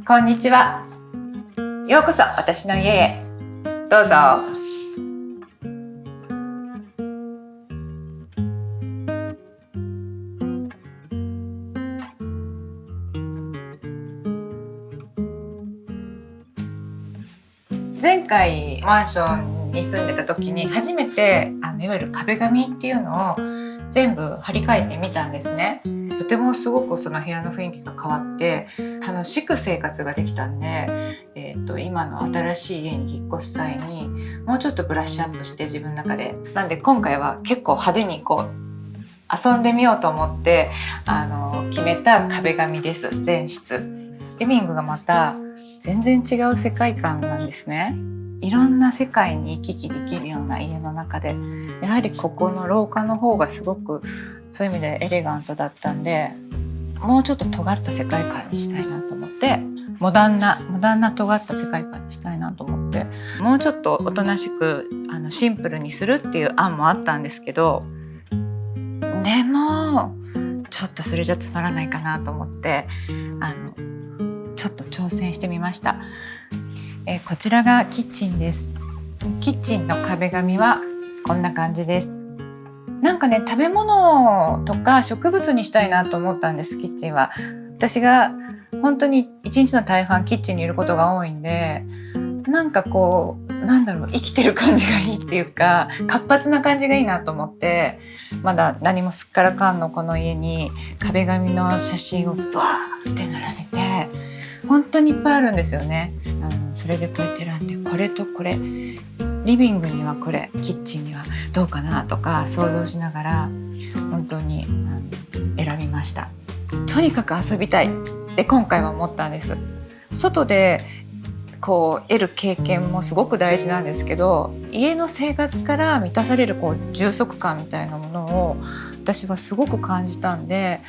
こんにちは。ようこそ私の家へ。どうぞ。前回マンションに住んでた時に初めていわゆる壁紙っていうのを全部張り替えてみたんですね。とてもすごくその部屋の雰囲気が変わって楽しく生活ができたんで、今の新しい家に引っ越す際にもうちょっとブラッシュアップして自分の中でなんで今回は結構派手に遊んでみようと思って決めた壁紙です。全室リビングがまた全然違う世界観なんですね。いろんな世界に行き来できるような家の中でやはりここの廊下の方がすごくそういう意味でエレガントだったんで、もうちょっと尖った世界観にしたいなと思って、モダンな尖った世界観にしたいなと思って、もうちょっとおとなしくシンプルにするっていう案もあったんですけど、でもちょっとそれじゃつまらないかなと思ってちょっと挑戦してみました。こちらがキッチンです。キッチンの壁紙はこんな感じです。なんかね、食べ物とか植物にしたいなと思ったんです。キッチンは私が本当に一日の大半キッチンにいることが多いんで、なんか生きてる感じがいいっていうか活発な感じがいいなと思って、まだ何もすっからかんのこの家に壁紙の写真をバーって並べて本当にいっぱいあるんですよね。それでこうやって選んで、これとこれリビングにはこれ、キッチンにはどうかなとか想像しながら本当に選びました。とにかく遊びたいって今回は思ったんです。外で得る経験もすごく大事なんですけど、家の生活から満たされる充足感みたいなものを私はすごく感じたんで、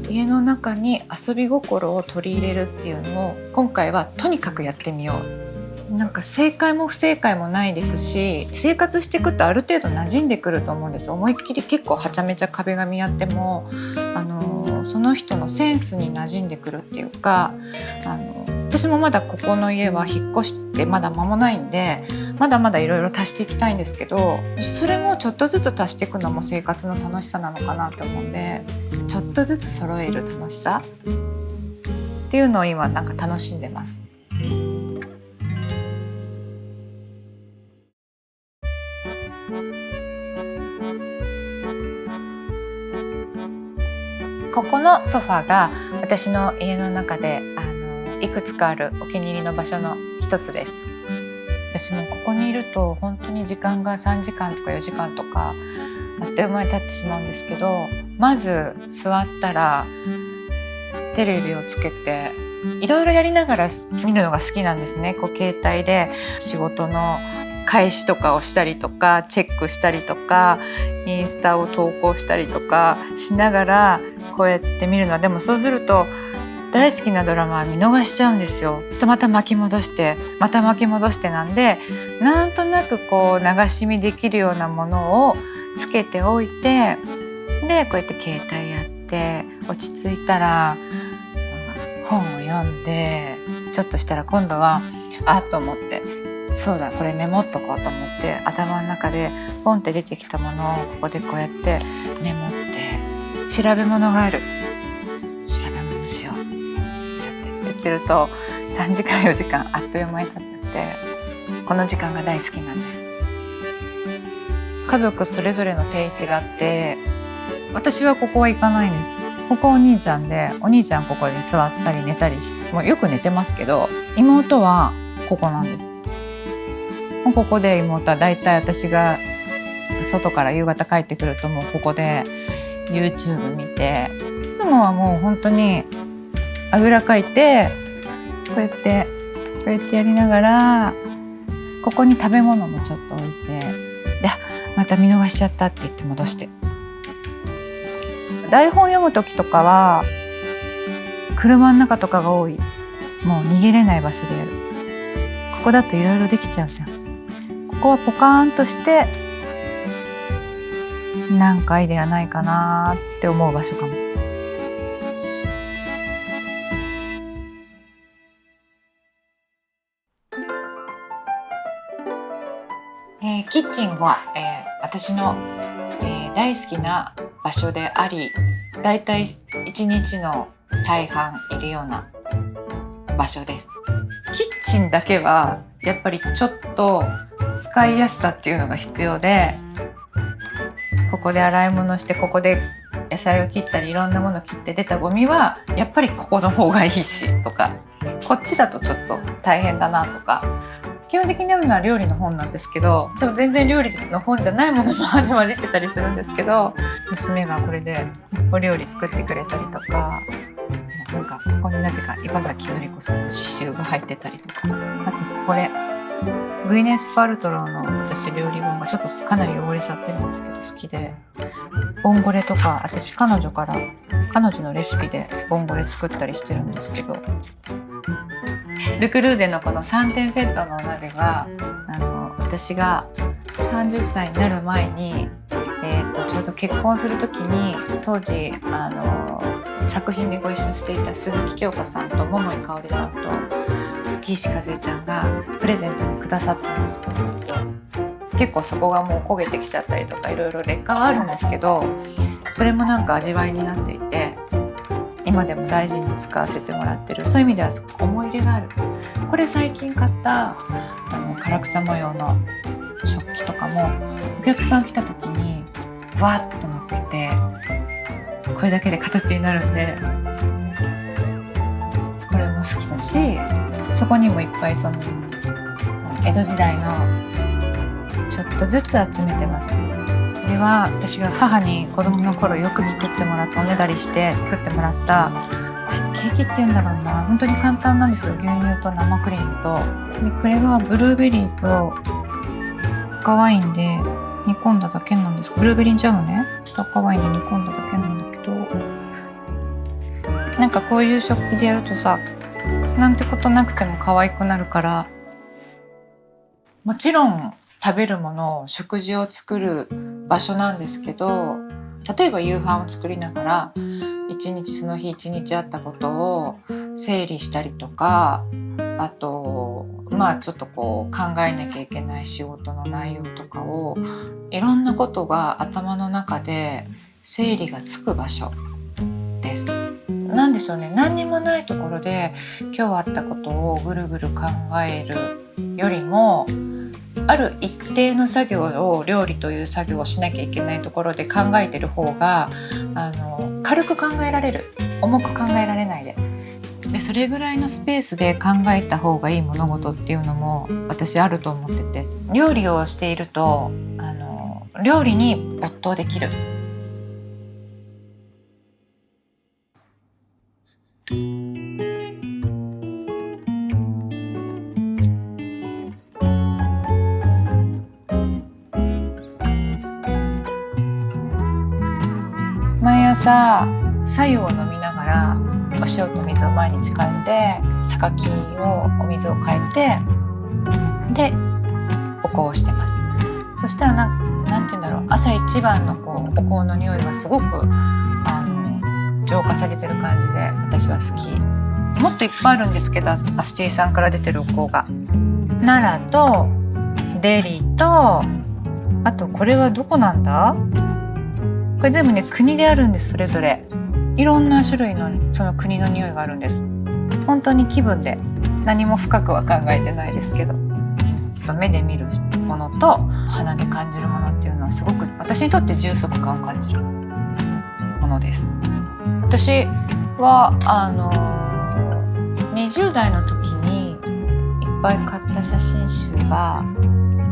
家の中に遊び心を取り入れるっていうのを今回はとにかくやってみよう。なんか正解も不正解もないですし、生活していくとある程度馴染んでくると思うんです。思いっきり結構はちゃめちゃ壁紙やってもその人のセンスに馴染んでくるっていうか、私もまだここの家は引っ越してまだ間もないんでまだまだいろいろ足していきたいんですけど、それもちょっとずつ足していくのも生活の楽しさなのかなと思うんで、ちょっとずつ揃える楽しさっていうのを今なんか楽しんでます。ここのソファーが私の家の中でいくつかあるお気に入りの場所の一つです。私もここにいると本当に時間が3時間とか4時間とかあっという間に経ってしまうんですけど、まず座ったらテレビをつけていろいろやりながら見るのが好きなんですね。携帯で仕事の開始とかをしたりとかチェックしたりとかインスタを投稿したりとかしながらこうやって見るのは、でもそうすると大好きなドラマは見逃しちゃうんですよ。また巻き戻してまた巻き戻してなんで、なんとなく流し見できるようなものをつけておいて、でこうやって携帯やって落ち着いたら本を読んで、ちょっとしたら今度はと思って、そうだこれメモっとこうと思って頭の中でポンって出てきたものをここでこうやってメモって、調べ物がある、調べ物しようって言ってると3時間4時間あっという間に経って、この時間が大好きなんです。家族それぞれの定位置があって、私はここは行かないんです。ここお兄ちゃんで、お兄ちゃんここに座ったり寝たりして、もうよく寝てますけど、妹はここなんです。ここで妹はだいたい私が外から夕方帰ってくるともうここで YouTube 見て、いつもはもう本当にあぐらかいてこうやってやりながら、ここに食べ物もちょっと置いて、でまた見逃しちゃったって言って戻して、台本読む時とかは車の中とかが多い、もう逃げれない場所でやる。ここだといろいろできちゃうじゃん。ここはポカーンとしてなんかアイデアないかなって思う場所かも。キッチンは、私の、大好きな場所であり、だいたい一日の大半いるような場所です。キッチンだけはやっぱりちょっと使いやすさっていうのが必要で、ここで洗い物して、ここで野菜を切ったりいろんなものを切って出たゴミはやっぱりここの方がいいしとか、こっちだとちょっと大変だなとか。基本的に読むのは料理の本なんですけど、でも全然料理の本じゃないものも混じってたりするんですけど、娘がこれでお料理作ってくれたりとか、なんかここになぜか茨城のり子さんの刺繍が入ってたりとか、あとこれグイネス・パルトローの私料理本がちょっとかなり汚れちゃってるんですけど好きで、ボンゴレとか私彼女のレシピでボンゴレ作ったりしてるんですけど、ル・クルーゼのこの3点セットのお鍋は私が30歳になる前に、ちょうど結婚する時に当時作品でご一緒していた鈴木京香さんと桃井かおりさんと木石和恵ちゃんがプレゼントにくださったんですよ。結構そこがもう焦げてきちゃったりとかいろいろ劣化はあるんですけど、それもなんか味わいになっていて今でも大事に使わせてもらってる。そういう意味ではすごく思い入れがある。これ最近買った唐草模様の食器とかもお客さん来た時にわーっと乗っけてこれだけで形になるんで、これも好きだし、そこにもいっぱいその江戸時代のちょっとずつ集めてます。これは私が母に子供の頃よく作ってもらった、おねだりして作ってもらったケーキっていうんだろうな、本当に簡単なんですよ。牛乳と生クリームと、でこれはブルーベリーと赤ワインで煮込んだだけなんです。ブルーベリージャムね、赤ワインで煮込んだだけなんだけど、なんかこういう食器でやるとさ、なんてことなくても可愛くなるから、もちろん食べるもの、食事を作る場所なんですけど、例えば夕飯を作りながら一日その日一日あったことを整理したりとか、あとちょっとこう考えなきゃいけない仕事の内容とかを、いろんなことが頭の中で整理がつく場所です。なんでしょうね、何にもないところで今日あったことをぐるぐる考えるよりも、ある一定の作業を、料理という作業をしなきゃいけないところで考えてる方が軽く考えられる、重く考えられないで、それぐらいのスペースで考えた方がいい物事っていうのも私あると思ってて、料理をしていると料理に没頭できる。毎朝白湯を飲みながらお塩と水を毎日変えて、榊をお水を変えて、でお香をしてます。そしたらなんていうんだろう、朝一番のお香の匂いがすごく浄化されてる感じで私は好き。もっといっぱいあるんですけど、アスティさんから出てるお香が奈良とデリと、あとこれはどこなんだ、これ全部ね国であるんです。それぞれいろんな種類のその国の匂いがあるんです。本当に気分で、何も深くは考えてないですけど、目で見るものと鼻で感じるものっていうのはすごく私にとって充足感を感じるものです。私は20代の時にいっぱい買った写真集が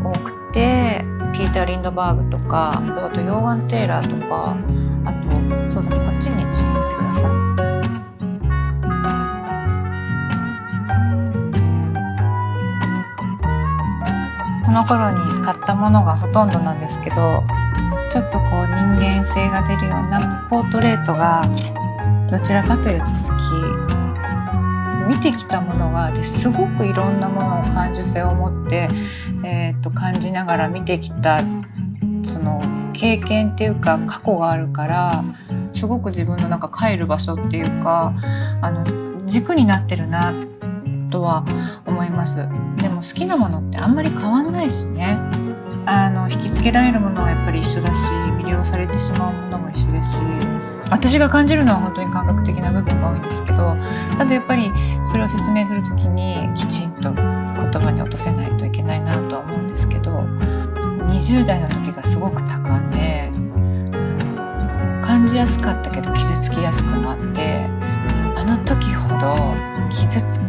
多くて、ピーター・リンドバーグとか、あとヨーガン・テイラーとか、あとそうだ、こっちにちょっと待ってください。その頃に買ったものがほとんどなんですけど、ちょっとこう人間性が出るようなポートレートがどちらかというと好き。見てきたものがすごくいろんなものを感受性を持って、感じながら見てきたその経験っていうか過去があるから、すごく自分のなんか帰る場所っていうか軸になってるなとは思います。でも好きなものってあんまり変わんないしね。引きつけられるものはやっぱり一緒だし、魅了されてしまうものも一緒ですし、私が感じるのは本当に感覚的な部分が多いんですけど、ただやっぱりそれを説明するときにきちんと言葉に落とせないといけないなとは思うんですけど、20代の時がすごく多感で、感じやすかったけど傷つきやすくもあって、あの時ほど自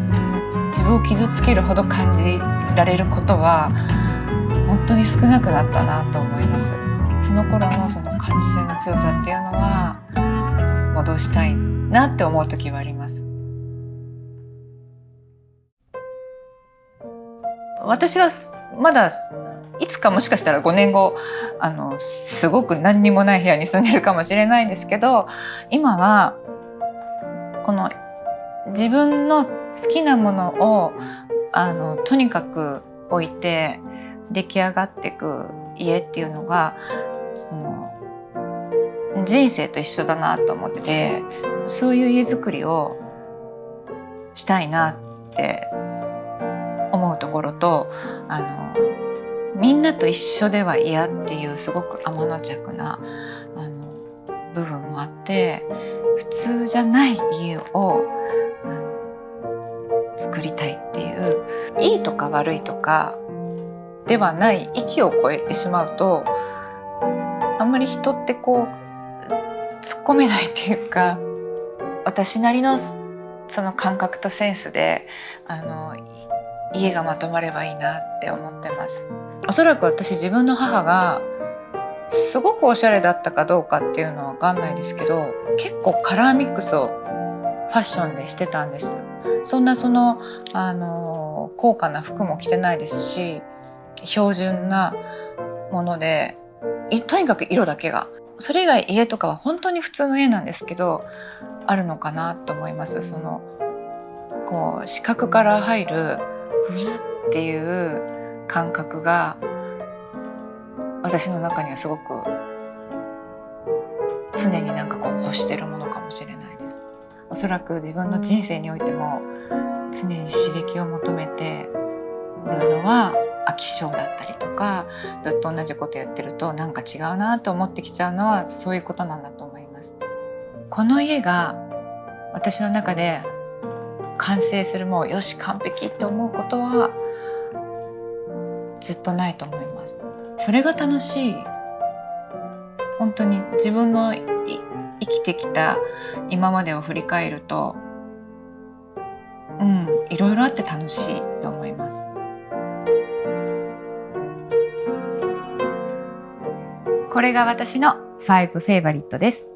分を傷つけるほど感じられることは本当に少なくなったなと思います。その頃のその感受性の強さっていうのは戻したいなって思う時はあります。私はまだいつかもしかしたら5年後すごく何にもない部屋に住んでるかもしれないんですけど、今はこの自分の好きなものをとにかく置いて出来上がっていく家っていうのが人生と一緒だなと思ってて、そういう家づくりをしたいなって思うところと、みんなと一緒では嫌っていうすごく天の弱な部分もあって、普通じゃない家を、作りたいっていう、いいとか悪いとかではない域を超えてしまうと、あんまり人って突っ込めないっていうか、私なりのその感覚とセンスで家がまとまればいいなって思ってます。おそらく私自分の母がすごくおしゃれだったかどうかっていうのは分かんないですけど、結構カラーミックスをファッションでしてたんです。そんな高価な服も着てないですし、標準なものでとにかく色だけが、それ以外家とかは本当に普通の家なんですけどあるのかなと思います。視覚から入るふずっていう感覚が私の中にはすごく常に欲してるものかもしれないです。おそらく自分の人生においても常に刺激を求めてるのは飽き性だったりとか、ずっと同じことやってるとなんか違うなと思ってきちゃうのはそういうことなんだと思います。この家が私の中で完成する、もうよし完璧って思うことはずっとないと思います。それが楽しい。本当に自分の生きてきた今までを振り返ると、いろいろあって楽しいと思います。これが私の5フェイバリットです。